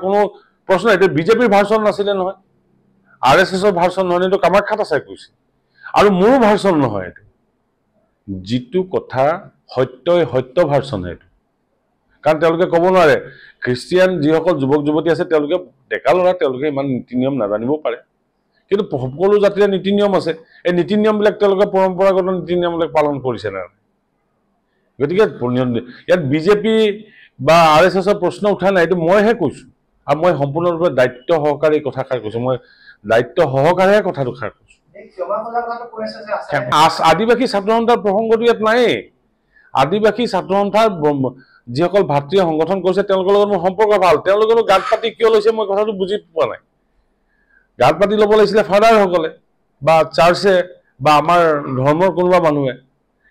কোনো প্ৰশ্ন এইটো বিজেপিৰ ভাৰ্চন নাছিলে নহয়, RSSৰ ভাৰ্চন নহয়, এইটো কামাখ্যাত আছে কৈছে, আৰু মোৰো ভাৰ্চন নহয়। এইটো যিটো কথা সত্যই সত্য ভাৰ্চন, এইটো কাৰণ তেওঁলোকে ক'ব নোৱাৰে খ্ৰীষ্টিয়ান যিসকল যুৱক যুৱতী আছে তেওঁলোকে ডেকা ল'ৰা, তেওঁলোকে ইমান নীতি নিয়ম নাজানিবও পাৰে, কিন্তু সকলো জাতিৰে নীতি নিয়ম আছে। এই নীতি নিয়মবিলাক তেওঁলোকে পৰম্পৰাগত নীতি নিয়মবিলাক পালন কৰিছে নে? গতিকে ইয়াত বিজেপি বা RSSৰ প্ৰশ্ন উঠা নাই, এইটো মইহে কৈছোঁ, আৰু মই সম্পূৰ্ণৰূপে দায়িত্ব সহকাৰে কথাষাৰ কৈছোঁ, মই দায়িত্ব সহকাৰেহে কথাটো খাৰ কৈছোঁ। আদিবাসী ছাত্ৰ সন্থাৰ প্ৰসংগটো ইয়াত নায়েই। আদিবাসী ছাত্ৰ সন্থাৰ যিসকল ভাতৃয়ে সংগঠন কৰিছে তেওঁলোকৰ লগত মোৰ সম্পৰ্ক ভাল, তেওঁলোকেনো গাঁত পাতি কিয় লৈছে মই কথাটো বুজি পোৱা নাই। গাঁত পাতি ল'ব লাগিছিলে ফাদাৰসকলে বা চাৰ্চে বা আমাৰ ধৰ্মৰ কোনোবা মানুহে,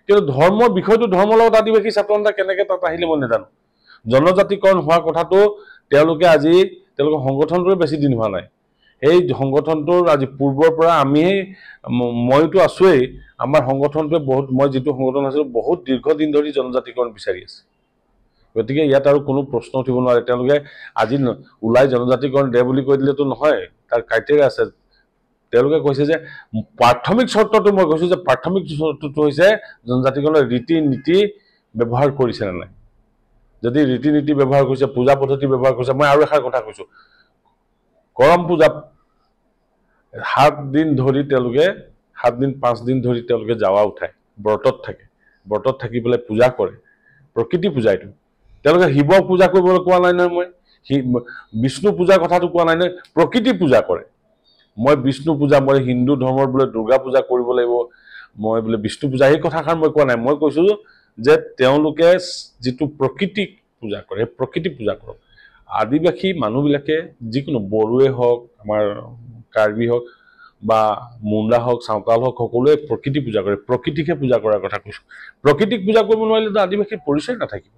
কিন্তু ধৰ্মৰ বিষয়টো ধৰ্মৰ লগত আদিবাসী ছাত্ৰ সন্থা কেনেকৈ তাত আহিলে মই নাজানো। জনজাতিকৰণ হোৱা কথাটো তেওঁলোকে তেওঁলোকৰ সংগঠনটোৱে বেছি দিন হোৱা নাই, এই সংগঠনটোৰ আজি পূৰ্বৰ পৰা মইতো আছোৱেই, আমাৰ সংগঠনটোৱে মই যিটো সংগঠন আছিলোঁ বহুত দীৰ্ঘদিন ধৰি জনজাতিকৰণ বিচাৰি আছে। গতিকে ইয়াত আৰু কোনো প্ৰশ্ন উঠিব নোৱাৰে। তেওঁলোকে আজি ওলাই জনজাতিকৰণ দে বুলি কৈ দিলেতো নহয়, তাৰ ক্ৰাইটেৰিয়া আছে। তেওঁলোকে কৈছে যে প্ৰাথমিক চৰ্তটো, মই কৈছোঁ যে প্ৰাথমিক চৰ্তটো হৈছে জনজাতিকৰণৰ ৰীতি নীতি ব্যৱহাৰ কৰিছে নে নাই। যদি ৰীতি নীতি ব্যৱহাৰ কৰিছে, পূজা পদ্ধতি ব্যৱহাৰ কৰিছে, মই আৰু এষাৰ কথা কৈছোঁ, কৰম পূজাত 7 দিন ধৰি তেওঁলোকে 7 দিন 5 দিন ধৰি তেওঁলোকে যাৱা উঠায়, ব্ৰতত থাকে, ব্ৰতত থাকি পেলাই পূজা কৰে, প্ৰকৃতি পূজা। এইটো তেওঁলোকে শিৱ পূজা কৰিবলৈ কোৱা নাই নহয়, মই বিষ্ণু পূজাৰ কথাটো কোৱা নাই নহয়, প্ৰকৃতি পূজা কৰে। মই বিষ্ণু পূজা, মই হিন্দু ধৰ্মৰ বোলে দুৰ্গা পূজা কৰিব লাগিব, মই বোলে বিষ্ণু পূজা, এই কথাষাৰ মই কোৱা নাই। মই কৈছোঁ যে তেওঁলোকে যিটো প্ৰকৃতিক পূজা কৰে, সেই প্ৰকৃতি পূজা কৰক। আদিবাসী মানুহবিলাকে যিকোনো বড়োৱে হওক, আমাৰ কাৰ্বি হওক বা মুণ্ডা হওক, চাওতাল হওক, সকলোৱে প্ৰকৃতি পূজা কৰে, প্ৰকৃতিকহে পূজা কৰাৰ কথা কৈছোঁ। প্ৰকৃতিক পূজা কৰিব নোৱাৰিলেতো আদিবাসীৰ পৰিচয় নাথাকিব।